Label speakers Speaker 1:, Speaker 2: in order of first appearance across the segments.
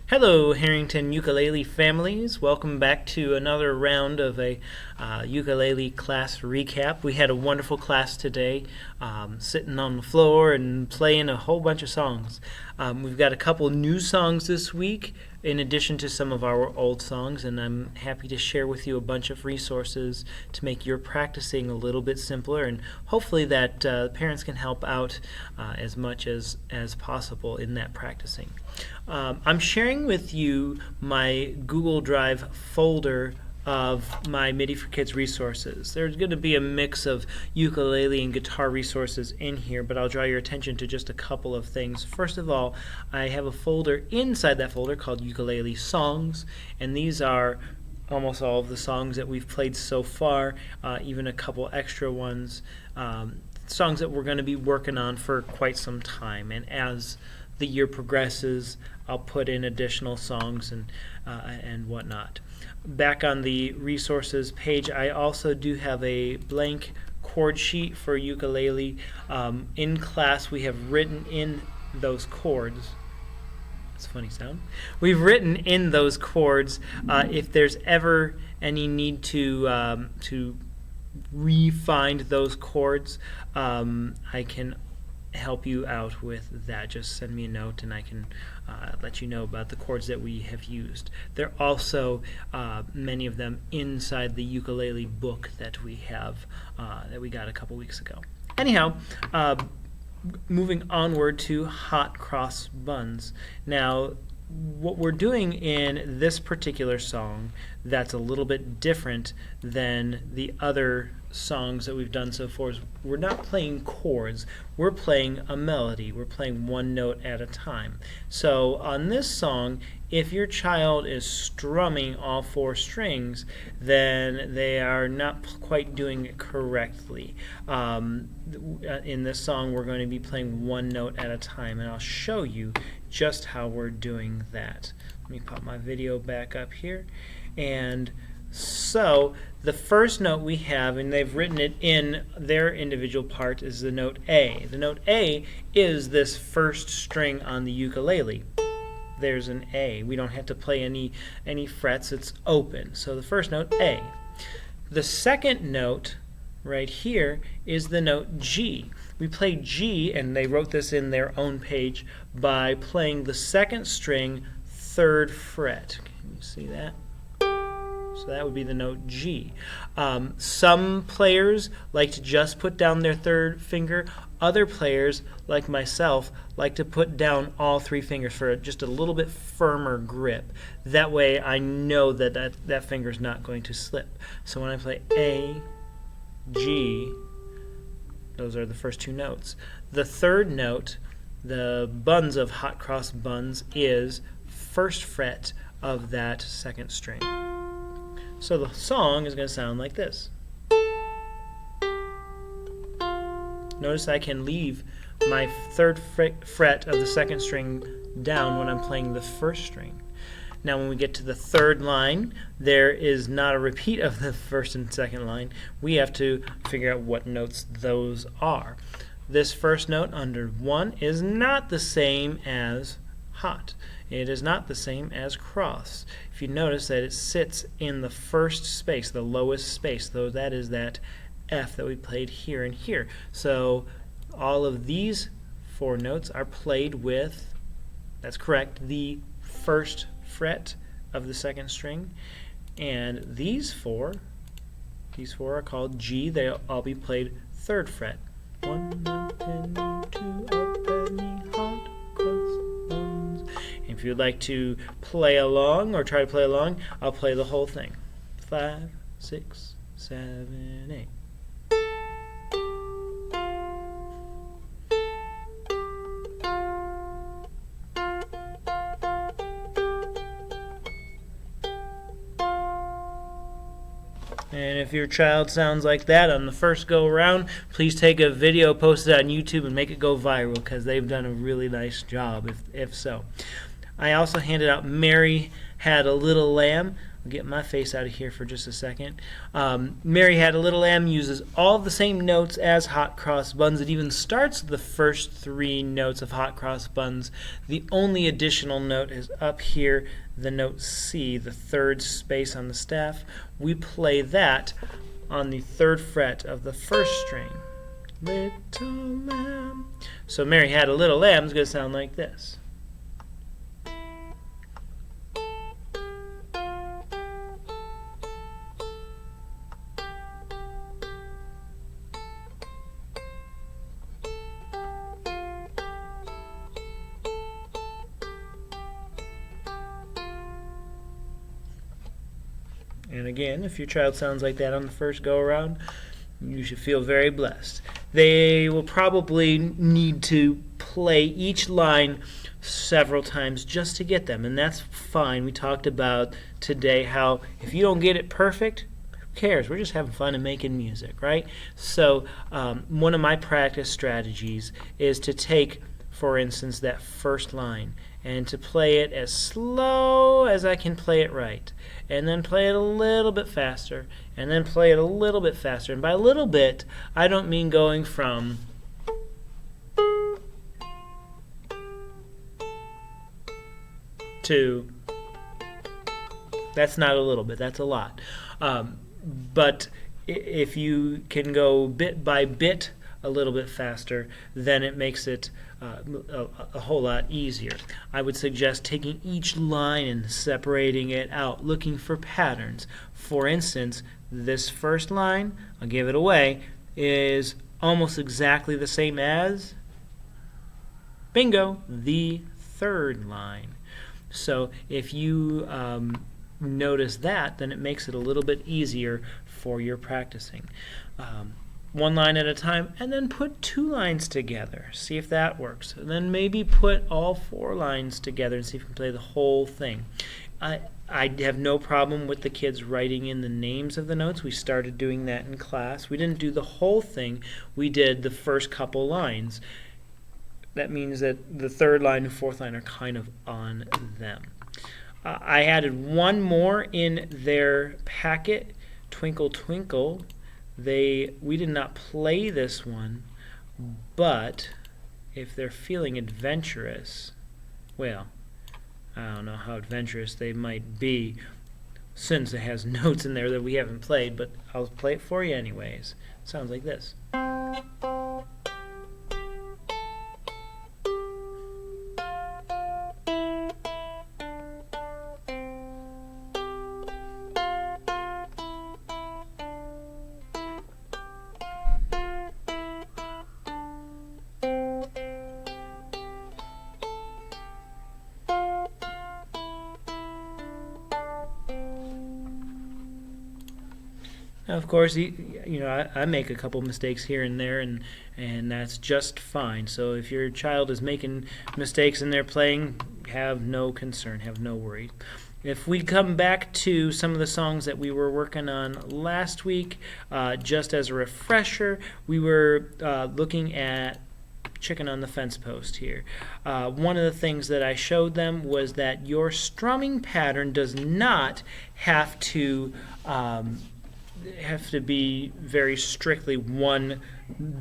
Speaker 1: Hello, Harrington ukulele families. Welcome back to another round of a ukulele class recap. We had a wonderful class today, sitting on the floor and playing a whole bunch of songs. We've got a couple new songs this week in addition to some of our old songs, and I'm happy to share with you a bunch of resources to make your practicing a little bit simpler, and hopefully that parents can help out as much as possible in that practicing. I'm sharing with you my Google Drive folder of my MIDI for Kids resources. There's going to be a mix of ukulele and guitar resources in here, but I'll draw your attention to just a couple of things. First of all, I have a folder inside that folder called Ukulele Songs, and these are almost all of the songs that we've played so far, even a couple extra ones, songs that we're going to be working on for quite some time. And as the year progresses, I'll put in additional songs and whatnot. Back on the resources page, I also do have a blank chord sheet for ukulele. In class, we have written in those chords. That's a funny sound. We've written in those chords if there's ever any need to re-find those chords. I can help you out with that. Just send me a note and I can let you know about the chords that we have used. There are also many of them inside the ukulele book that we have that we got a couple weeks ago. Anyhow, moving onward to Hot Cross Buns. Now, what we're doing in this particular song that's a little bit different than the other songs that we've done so far is we're not playing chords, we're playing a melody. We're playing one note at a time. So on this song, if your child is strumming all four strings, then they are not quite doing it correctly. In this song, we're going to be playing one note at a time, and I'll show you just how we're doing that. Let me pop my video back up here. And so the first note we have, and they've written it in their individual part, is the note A. The note A is this first string on the ukulele. There's an A. We don't have to play any frets. It's open. So the first note, A. The second note right here is the note G. We play G, and they wrote this in their own page, by playing the second string, third fret. Can you see that? So that would be the note G. Some players like to just put down their third finger. Other players, like myself, like to put down all three fingers for just a little bit firmer grip. That way I know that finger is not going to slip. So when I play A, G, those are the first two notes. The third note, the buns of Hot Cross Buns, is first fret of that second string. So the song is going to sound like this. Notice I can leave my third fret of the second string down when I'm playing the first string. Now when we get to the third line, there is not a repeat of the first and second line. We have to figure out what notes those are. This first note under 1 is not the same as hot. It is not the same as cross. If you notice that it sits in the first space, the lowest space, though that is that F that we played here and here. So all of these four notes are played with, that's correct, the first fret of the second string. And these four are called G. They'll all be played third fret. 1 up penny, 2 up penny, hot cross buns. If you'd like to play along or try to play along, I'll play the whole thing. 5, 6, 7, 8. And if your child sounds like that on the first go around, please take a video, post it on YouTube, and make it go viral, because they've done a really nice job if so. I also handed out Mary had a little lamb. I'll get my face out of here for just a second. Mary Had a Little Lamb uses all the same notes as Hot Cross Buns. It even starts the first 3 notes of Hot Cross Buns. The only additional note is up here, the note C, the 3rd space on the staff. We play that on the 3rd fret of the 1st string. Little lamb. So Mary Had a Little Lamb is going to sound like this. And again, if your child sounds like that on the first go-around, you should feel very blessed. They will probably need to play each line several times just to get them, and that's fine. We talked about today how if you don't get it perfect, who cares? We're just having fun and making music, right? So one of my practice strategies is to take, for instance, that first line and to play it as slow as I can play it right, and then play it a little bit faster, and then play it a little bit faster. And by a little bit, I don't mean going from to, that's not a little bit, that's a lot. But if you can go bit by bit a little bit faster, then it makes it a whole lot easier. I would suggest taking each line and separating it out, looking for patterns. For instance, this first line, I'll give it away, is almost exactly the same as, bingo, the 3rd line. So if you notice that, then it makes it a little bit easier for your practicing. One line at a time, and then put 2 lines together. See if that works. And then maybe put all 4 lines together and see if you can play the whole thing. I have no problem with the kids writing in the names of the notes. We started doing that in class. We didn't do the whole thing. We did the first couple lines. That means that the 3rd line and 4th line are kind of on them. I added one more in their packet, Twinkle Twinkle. We did not play this one, but if they're feeling adventurous, well, I don't know how adventurous they might be since it has notes in there that we haven't played, but I'll play it for you anyways. It sounds like this. Now, of course, I make a couple mistakes here and there, and that's just fine. So if your child is making mistakes in their playing, have no concern, have no worry. If we come back to some of the songs that we were working on last week, just as a refresher, we were looking at Chicken on the Fence Post here. One of the things that I showed them was that your strumming pattern does not have to be very strictly 1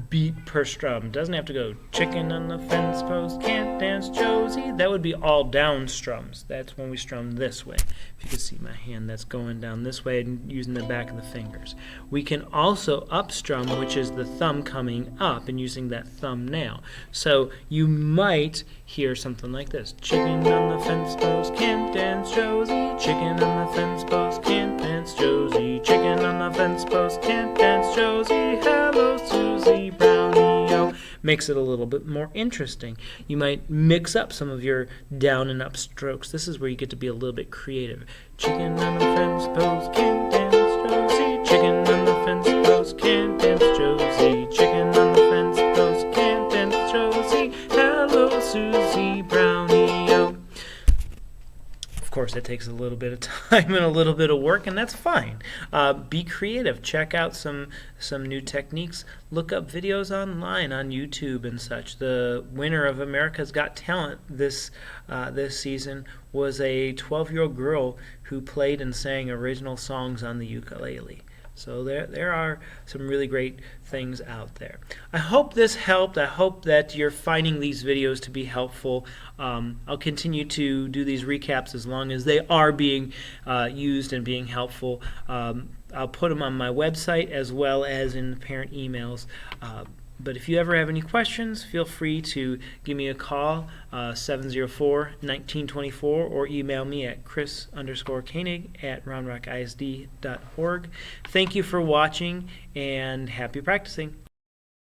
Speaker 1: beat per strum. It doesn't have to go chicken on the fence post, can't dance Josie. That would be all down strums. That's when we strum this way. If you can see my hand, that's going down this way and using the back of the fingers. We can also up strum, which is the thumb coming up and using that thumbnail. So you might hear something like this. Chicken on the fence post, can't dance Josie. Chicken on the fence post, can't dance Josie. Chicken on the fence post, can't dance Josie. Hello Susie Brownie-o. Makes it a little bit more interesting. You might mix up some of your down and up strokes. This is where you get to be a little bit creative. Chicken on the fence post, can't dance Josie. Chicken on the fence post, can't dance Josie. Chicken on the fence post, can't dance Josie. Hello Susie Brownie-o. Of course, it takes a little bit of time and a little bit of work, and that's fine. Be creative. Check out some new techniques. Look up videos online on YouTube and such. The winner of America's Got Talent this season was a 12-year-old girl who played and sang original songs on the ukulele. So there are some really great things out there. I hope this helped. I hope that you're finding these videos to be helpful. I'll continue to do these recaps as long as they are being used and being helpful. I'll put them on my website as well as in the parent emails. But if you ever have any questions, feel free to give me a call, 704-1924, or email me at chris_koenig@roundrockisd.org. Thank you for watching, and happy practicing.